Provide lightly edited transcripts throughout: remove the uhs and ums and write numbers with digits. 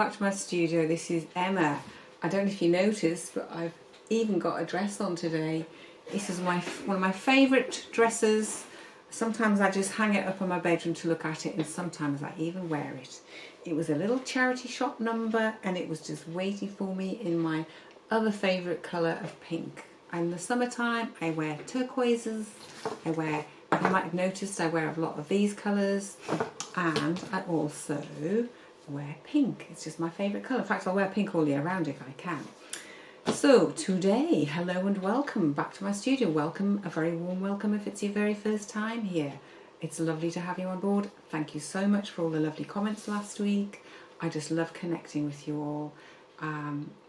back to my studio. This is Emma. I don't know if you noticed, but I've even got a dress on today. This is one of my favourite dresses. Sometimes I just hang it up in my bedroom to look at it, and sometimes I even wear it. It was a little charity shop number, and it was just waiting for me in my other favourite colour of pink. In the summertime, I wear turquoises. You might have noticed I wear a lot of these colours, and I also wear pink. It's just my favourite colour. In fact, I'll wear pink all year round if I can. So today, hello and welcome back to my studio. Welcome, a very warm welcome if it's your very first time here. It's lovely to have you on board. Thank you so much for all the lovely comments last week. I just love connecting with you all.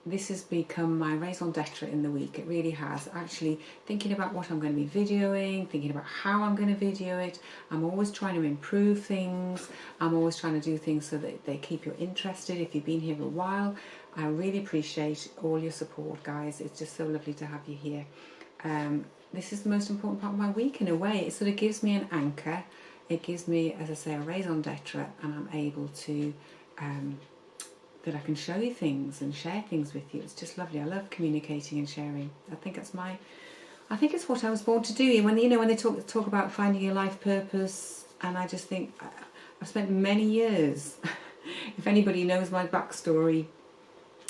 This has become my raison d'etre in the week. It really has. Actually thinking about what I'm going to be videoing, thinking about how I'm going to video it. I'm always trying to improve things. I'm always trying to do things so that they keep you interested. If you've been here a while, I really appreciate all your support, guys. It's just so lovely to have you here. This is the most important part of my week in a way. It sort of gives me an anchor. It gives me, as I say, a raison d'etre, and I'm able to that I can show you things and share things with you. It's just lovely. I love communicating and sharing. I think it's what I was born to do. When they talk about finding your life purpose, and I just think I've spent many years. If anybody knows my backstory,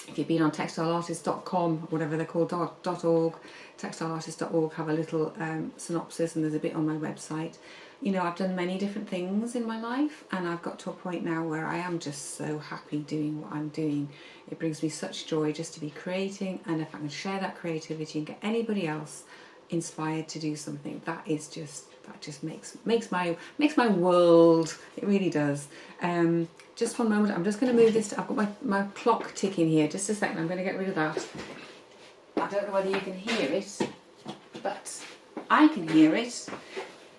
if you've been on textileartist.com, whatever they're called, .org, textileartist.org, have a little synopsis, and there's a bit on my website. You know, I've done many different things in my life, and I've got to a point now where I am just so happy doing what I'm doing. It brings me such joy just to be creating, and if I can share that creativity and get anybody else inspired to do something, that just makes my world. It really does. Just one moment. I'm just going to move this. I've got my clock ticking here. Just a second. I'm going to get rid of that. I don't know whether you can hear it, but I can hear it.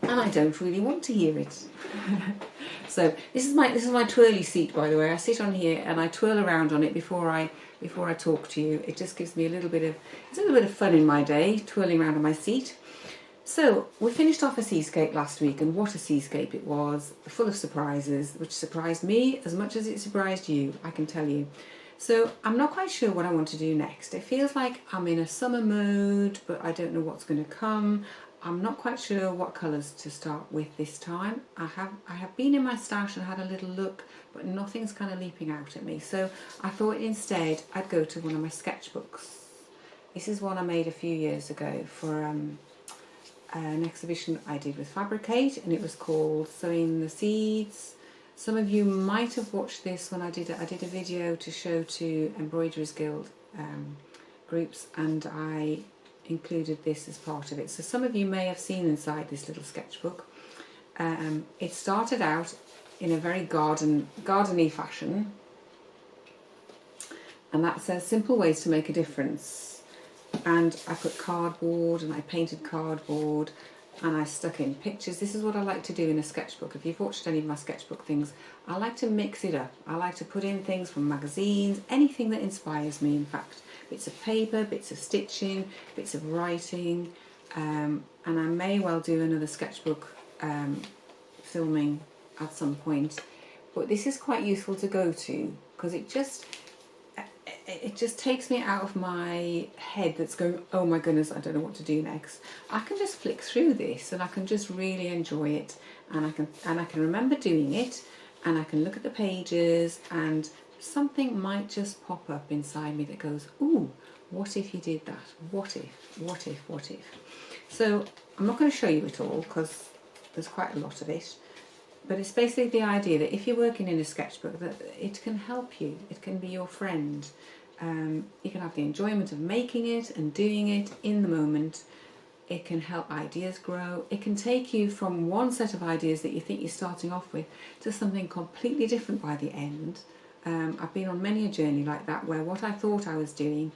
And I don't really want to hear it. So this is my twirly seat, by the way. I sit on here and I twirl around on it before I talk to you. It just gives me a little bit of fun in my day, twirling around on my seat. So we finished off a seascape last week, and what a seascape it was, full of surprises, which surprised me as much as it surprised you, I can tell you. So I'm not quite sure what I want to do next. It feels like I'm in a summer mode, but I don't know what's going to come. I'm not quite sure what colours to start with this time. I have been in my stash and had a little look, but nothing's kind of leaping out at me. So I thought instead I'd go to one of my sketchbooks. This is one I made a few years ago for an exhibition I did with Fabricate, and it was called Sowing the Seeds. Some of you might have watched this when I did a video to show to Embroiderers Guild groups, and I included this as part of it. So some of you may have seen inside this little sketchbook. It started out in a very garden-y fashion, and that says simple ways to make a difference. And I put cardboard, and I painted cardboard, and I stuck in pictures. This is what I like to do in a sketchbook. If you've watched any of my sketchbook things, I like to mix it up. I like to put in things from magazines, anything that inspires me, in fact. Bits of paper, bits of stitching, bits of writing, and I may well do another sketchbook filming at some point. But this is quite useful to go to, because it just takes me out of my head that's going, oh my goodness, I don't know what to do next. I can just flick through this and I can just really enjoy it, and I can remember doing it, and I can look at the pages, and something might just pop up inside me that goes, ooh, what if you did that? What if? So I'm not going to show you it all because there's quite a lot of it. But it's basically the idea that if you're working in a sketchbook, that it can help you. It can be your friend. You can have the enjoyment of making it and doing it in the moment. It can help ideas grow. It can take you from one set of ideas that you think you're starting off with to something completely different by the end. I've been on many a journey like that, where what I thought I was doing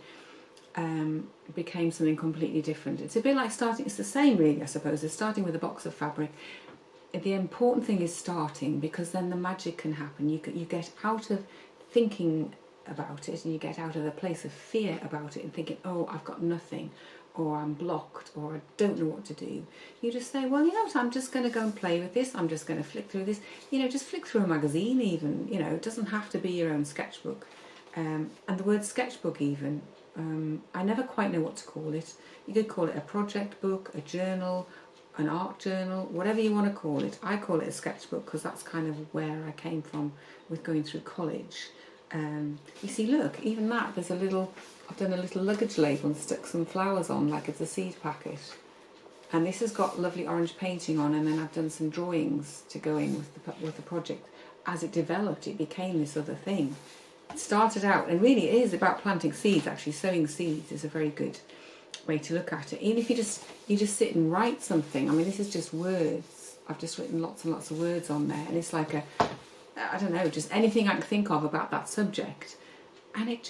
became something completely different. It's a bit like starting, it's the same really, I suppose, as starting with a box of fabric. The important thing is starting, because then the magic can happen. You get out of thinking about it, and you get out of the place of fear about it and thinking, oh, I've got nothing, or I'm blocked, or I don't know what to do. You just say, well, you know what, I'm just going to go and play with this. I'm just going to flick through this. You know, just flick through a magazine even. You know, it doesn't have to be your own sketchbook. and the word sketchbook even, I never quite know what to call it. You could call it a project book, a journal, an art journal, whatever you want to call it. I call it a sketchbook because that's kind of where I came from with going through college. You see, look, even that, there's a little, I've done a little luggage label and stuck some flowers on like it's a seed packet. And this has got lovely orange painting on, and then I've done some drawings to go in with the project. As it developed, it became this other thing. It started out, and really it is about planting seeds. Actually, sowing seeds is a very good way to look at it. Even if you just sit and write something. I mean, this is just words. I've just written lots and lots of words on there, and it's like I don't know, just anything I can think of about that subject, and it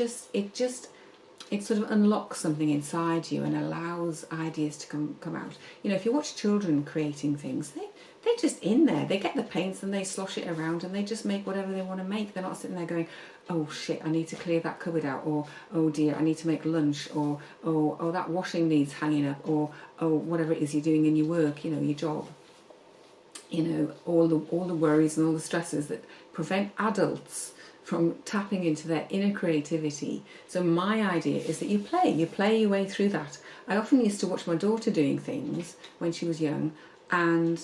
sort of unlocks something inside you and allows ideas to come out. You know, if you watch children creating things, they're just in there. They get the paints and they slosh it around and they just make whatever they want to make. They're not sitting there going, oh shit, I need to clear that cupboard out, or oh dear, I need to make lunch, or oh that washing needs hanging up, or oh whatever it is you're doing in your work, you know, your job. You know, all the worries and all the stresses that prevent adults from tapping into their inner creativity. So my idea is that you play your way through that. I often used to watch my daughter doing things when she was young, and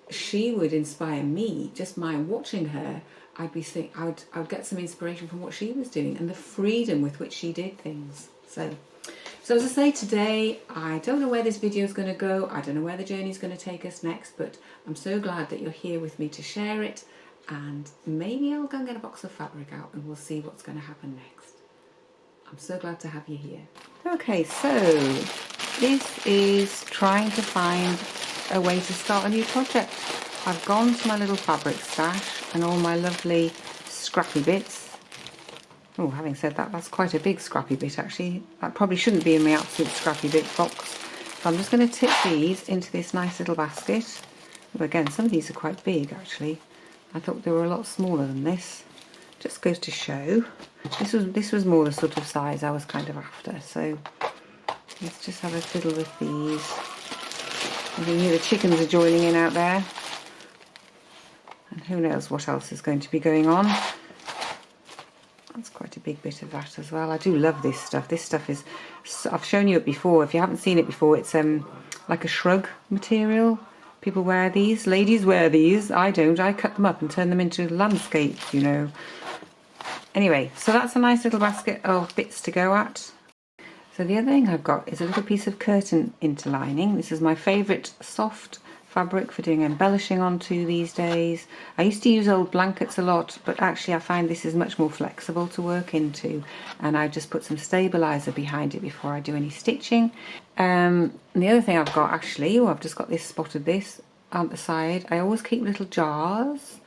she would inspire me. Just by watching her, I would get some inspiration from what she was doing and the freedom with which she did things. So as I say, today, I don't know where this video is going to go. I don't know where the journey is going to take us next, but I'm so glad that you're here with me to share it. And maybe I'll go and get a box of fabric out and we'll see what's going to happen next. I'm so glad to have you here. Okay, so this is trying to find a way to start a new project. I've gone to my little fabric stash and all my lovely scrappy bits. Oh, having said that, that's quite a big scrappy bit actually. That probably shouldn't be in my absolute scrappy bit box. So I'm just going to tip these into this nice little basket. But again, some of these are quite big actually. I thought they were a lot smaller than this. Just goes to show. This was more the sort of size I was kind of after. So let's just have a fiddle with these. You can hear the chickens are joining in out there. And who knows what else is going to be going on. That's quite a big bit of that as well. I do love this stuff. This stuff is, I've shown you it before. If you haven't seen it before, it's like a shrug material. People wear these. Ladies wear these. I don't. I cut them up and turn them into landscapes, you know. Anyway, so that's a nice little basket of bits to go at. So the other thing I've got is a little piece of curtain interlining. This is my favourite soft fabric for doing embellishing onto these days. I used to use old blankets a lot, but actually I find this is much more flexible to work into, and I just put some stabiliser behind it before I do any stitching. And the other thing I've got actually, I've just got this, spotted this on the side. I always keep little jars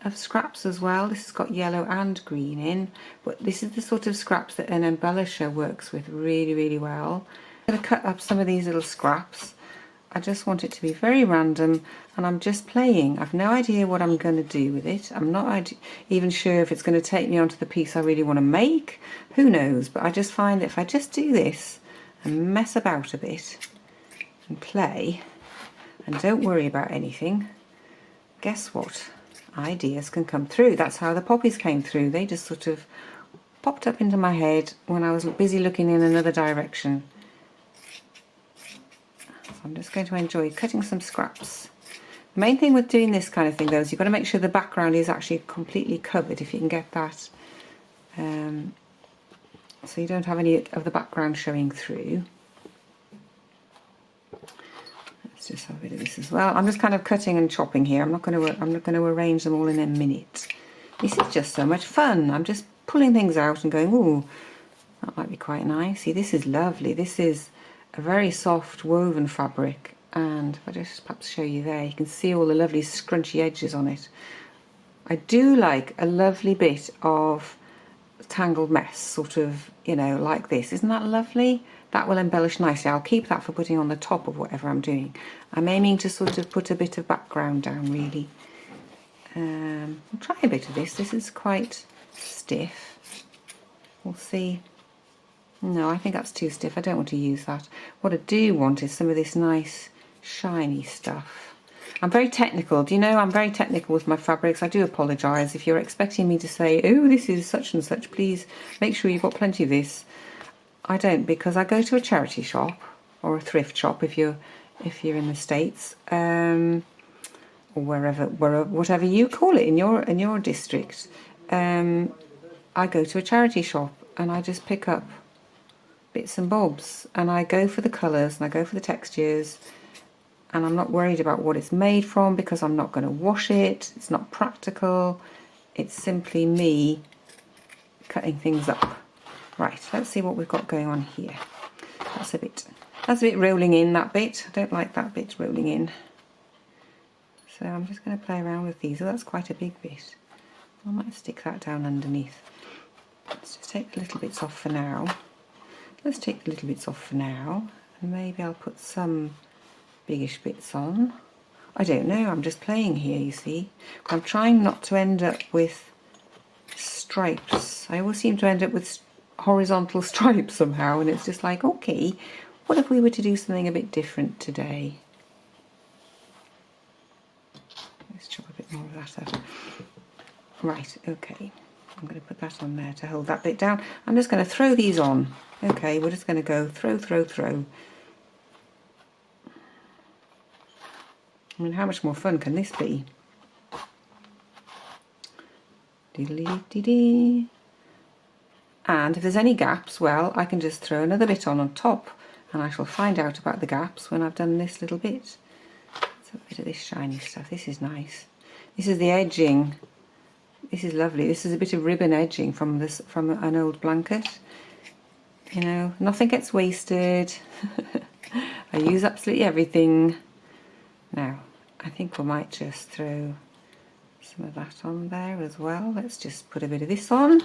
of scraps as well. This has got yellow and green in, but this is the sort of scraps that an embellisher works with really, really well. I'm going to cut up some of these little scraps. I just want it to be very random, and I'm just playing. I've no idea what I'm going to do with it. I'm not even sure if it's going to take me onto the piece I really want to make. Who knows? But I just find that if I just do this and mess about a bit and play and don't worry about anything, guess what? Ideas can come through. That's how the poppies came through. They just sort of popped up into my head when I was busy looking in another direction. I'm just going to enjoy cutting some scraps. The main thing with doing this kind of thing though is you've got to make sure the background is actually completely covered, if you can get that. So you don't have any of the background showing through. Let's just have a bit of this as well. I'm just kind of cutting and chopping here. I'm not going to arrange them all in a minute. This is just so much fun. I'm just pulling things out and going, ooh, that might be quite nice. See, this is lovely. This is a very soft woven fabric, and if I just perhaps show you there, you can see all the lovely scrunchy edges on it. I do like a lovely bit of tangled mess, sort of, you know, like this. Isn't that lovely? That will embellish nicely. I'll keep that for putting on the top of whatever I'm doing. I'm aiming to sort of put a bit of background down, really. I'll try a bit of this. This is quite stiff. We'll see. No, I think that's too stiff. I don't want to use that. What I do want is some of this nice shiny stuff. I'm very technical. Do you know I'm very technical with my fabrics? I do apologise. If you're expecting me to say, oh, this is such and such, please make sure you've got plenty of this. I don't, because I go to a charity shop or a thrift shop if you're in the States, or wherever whatever you call it in your district. I go to a charity shop and I just pick up bits and bobs, and I go for the colours and I go for the textures, and I'm not worried about what it's made from because I'm not going to wash it. It's not practical. It's simply me cutting things up. Right, let's see what we've got going on here. That's a bit rolling in, that bit. I don't like that bit rolling in. So I'm just going to play around with these. Oh, that's quite a big bit. I might stick that down underneath. Let's just take the little bits off for now. Let's take the little bits off for now, and maybe I'll put some biggish bits on. I don't know, I'm just playing here, you see. I'm trying not to end up with stripes. I always seem to end up with horizontal stripes somehow, and it's just like, okay, what if we were to do something a bit different today? Let's chop a bit more of that out. Right, okay. I'm going to put that on there to hold that bit down. I'm just going to throw these on. Okay, we're just going to go throw. I mean, how much more fun can this be? Diddly-dee-dee. And if there's any gaps, well, I can just throw another bit on top, and I shall find out about the gaps when I've done this little bit. So a bit of this shiny stuff. This is nice. This is the edging. This is lovely. This is a bit of ribbon edging from an old blanket. You know, nothing gets wasted. I use absolutely everything. Now, I think we might just throw some of that on there as well. Let's just put a bit of this on.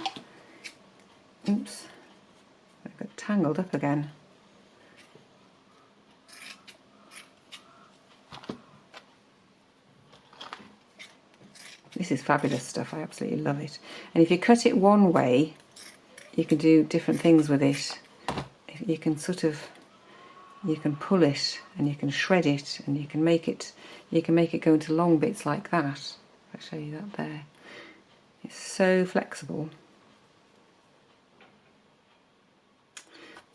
Oops, I got tangled up again. This is fabulous stuff. I absolutely love it. And if you cut it one way, you can do different things with it. You can you can pull it and you can shred it, and you can make it go into long bits like that. I'll show you that there. It's so flexible.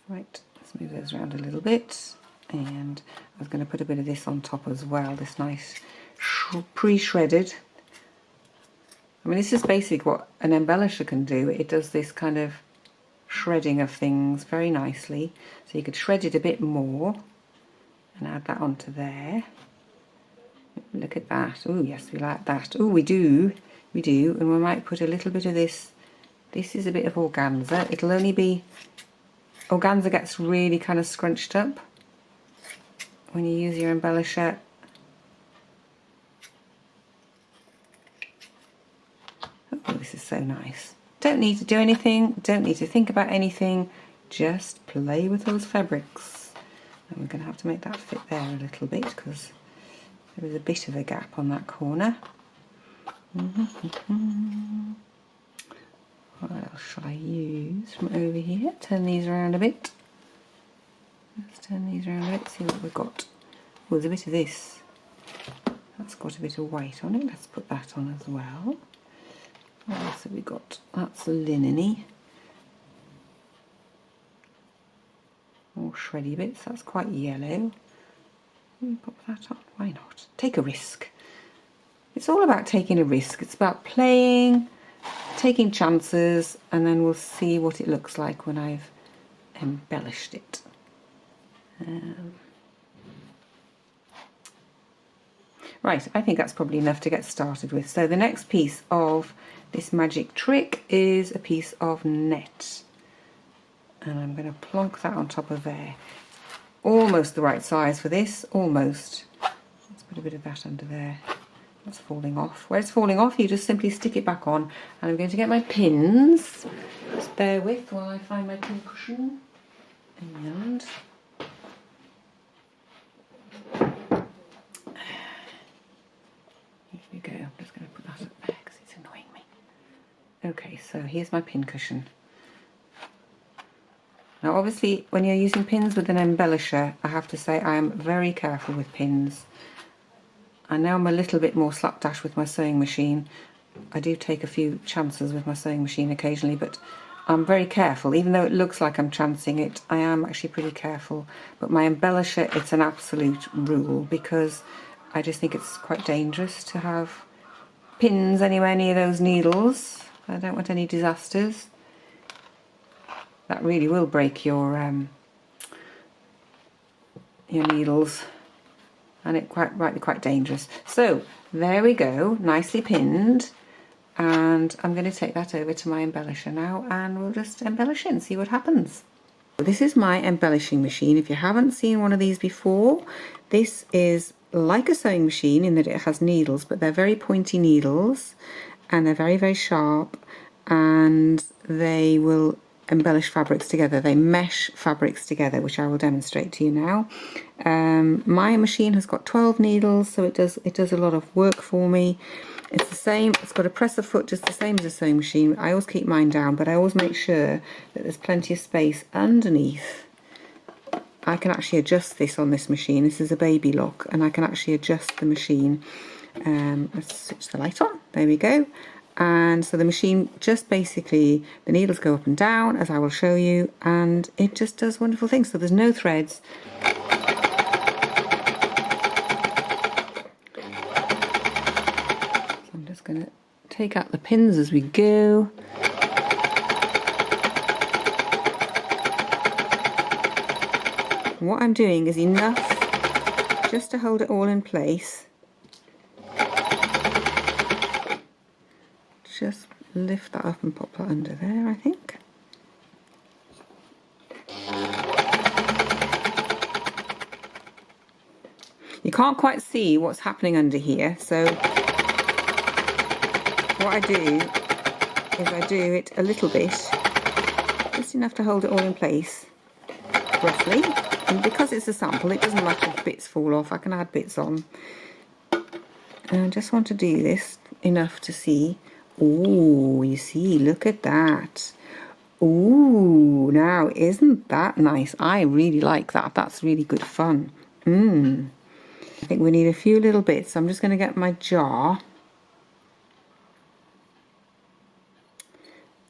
Right, let's move those around a little bit, and I was going to put a bit of this on top as well, this nice pre-shredded. I mean, this is basically what an embellisher can do. It does this kind of shredding of things very nicely. So you could shred it a bit more and add that onto there. Look at that. Oh yes, we like that. Oh, we do, and we might put a little bit of this. This is a bit of organza. It'll only be, organza gets really kind of scrunched up when you use your embellisher. Oh, this is so nice. Don't need to do anything, don't need to think about anything, just play with those fabrics. And we're going to have to make that fit there a little bit because there is a bit of a gap on that corner. What else shall I use from over here? Turn these around a bit. Let's turn these around a bit, see what we've got. Oh, there's a bit of this. That's got a bit of white on it. Let's put that on as well. What else have we got? That's linen-y. More shreddy bits. That's quite yellow. Let me pop that on. Why not? Take a risk. It's all about taking a risk. It's about playing, taking chances, and then we'll see what it looks like when I've embellished it. Right, I think that's probably enough to get started with. So the next piece of this magic trick is a piece of net. And I'm going to plonk that on top of there. Almost the right size for this, almost. Let's put a bit of that under there. That's falling off. Where it's falling off, you just simply stick it back on. And I'm going to get my pins. Just bear with while I find my pin cushion. And here we go. I'm just going to put that up there because it's annoying me. Okay, so here's my pin cushion. Now obviously when you're using pins with an embellisher, I have to say I am very careful with pins. I know I'm a little bit more slapdash with my sewing machine. I do take a few chances with my sewing machine occasionally, but I'm very careful. Even though it looks like I'm chancing it, I am actually pretty careful. But my embellisher, it's an absolute rule, because I just think it's quite dangerous to have pins anywhere near those needles. I don't want any disasters. That really will break your needles, and it might be quite dangerous. So there we go, nicely pinned, and I'm going to take that over to my embellisher now, and we'll just embellish it and see what happens. This is my embellishing machine. If you haven't seen one of these before, this is like a sewing machine in that it has needles, but they're very pointy needles, and they're very, very sharp, and they will embellish fabrics together. They mesh fabrics together, which I will demonstrate to you now. My machine has got 12 needles, so it does a lot of work for me. It's the same, it's got a presser foot just the same as a sewing machine. I always keep mine down, but I always make sure that there's plenty of space underneath. I can actually adjust this on this machine. This is a baby lock, and I can actually adjust the machine. Let's switch the light on. There we go. And so the machine just basically, the needles go up and down, as I will show you, and it just does wonderful things. So there's no threads. So I'm just going to take out the pins as we go. What I'm doing is enough just to hold it all in place. Just lift that up and pop that under there, I think. You can't quite see what's happening under here, so what I do is I do it a little bit, just enough to hold it all in place, roughly. And because it's a sample, it doesn't matter if bits fall off, I can add bits on. And I just want to do this enough to see. Oh, you see, look at that. Ooh, now isn't that nice? I really like that. That's really good fun. I think we need a few little bits. I'm just going to get my jar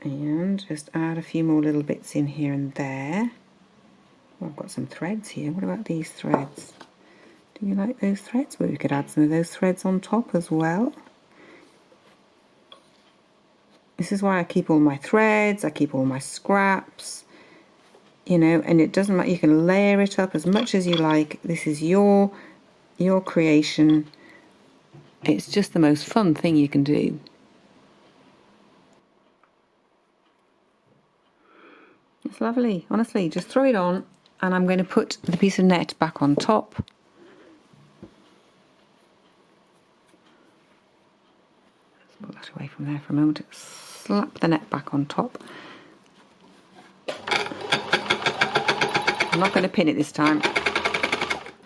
and just add a few more little bits in here and there. Oh, I've got some threads here. What about these threads? Do you like those threads? Well, we could add some of those threads on top as well. This is why I keep all my threads, I keep all my scraps, you know, and it doesn't matter, you can layer it up as much as you like. This is your creation. It's just the most fun thing you can do. It's lovely, honestly, just throw it on, and I'm going to put the piece of net back on top. Let's put that away from there for a moment. Slap the net back on top. I'm not going to pin it this time.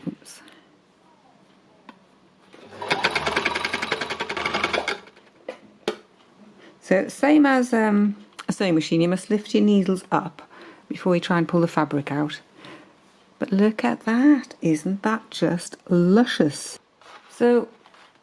Oops. So same as a sewing machine, you must lift your needles up before you try and pull the fabric out. But look at that, isn't that just luscious? So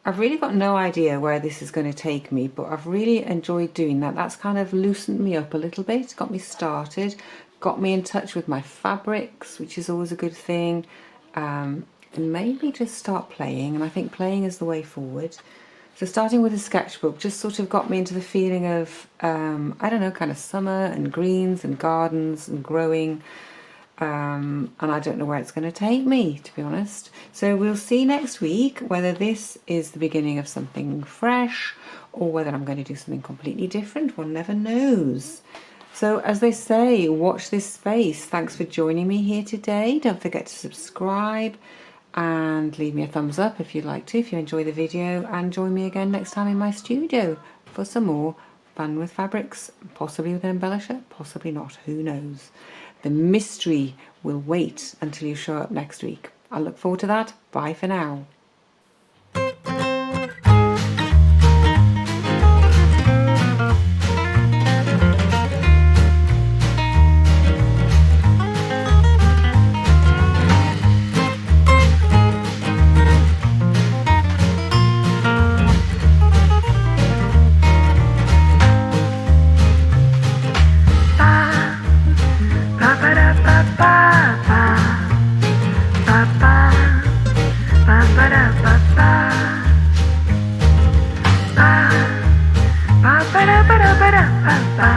I've really got no idea where this is going to take me, but I've really enjoyed doing that. That's kind of loosened me up a little bit, got me started, got me in touch with my fabrics, which is always a good thing, and maybe just start playing, and I think playing is the way forward. So starting with a sketchbook just sort of got me into the feeling of, I don't know, kind of summer and greens and gardens and growing. And I don't know where it's going to take me, to be honest. So we'll see next week whether this is the beginning of something fresh or whether I'm going to do something completely different. One never knows. So as they say, watch this space. Thanks for joining me here today. Don't forget to subscribe and leave me a thumbs up if you'd like to, if you enjoy the video, and join me again next time in my studio for some more fun with fabrics, possibly with an embellisher, possibly not, who knows. The mystery will wait until you show up next week. I look forward to that. Bye for now. ba-da-ba-da-ba-da-ba-ba.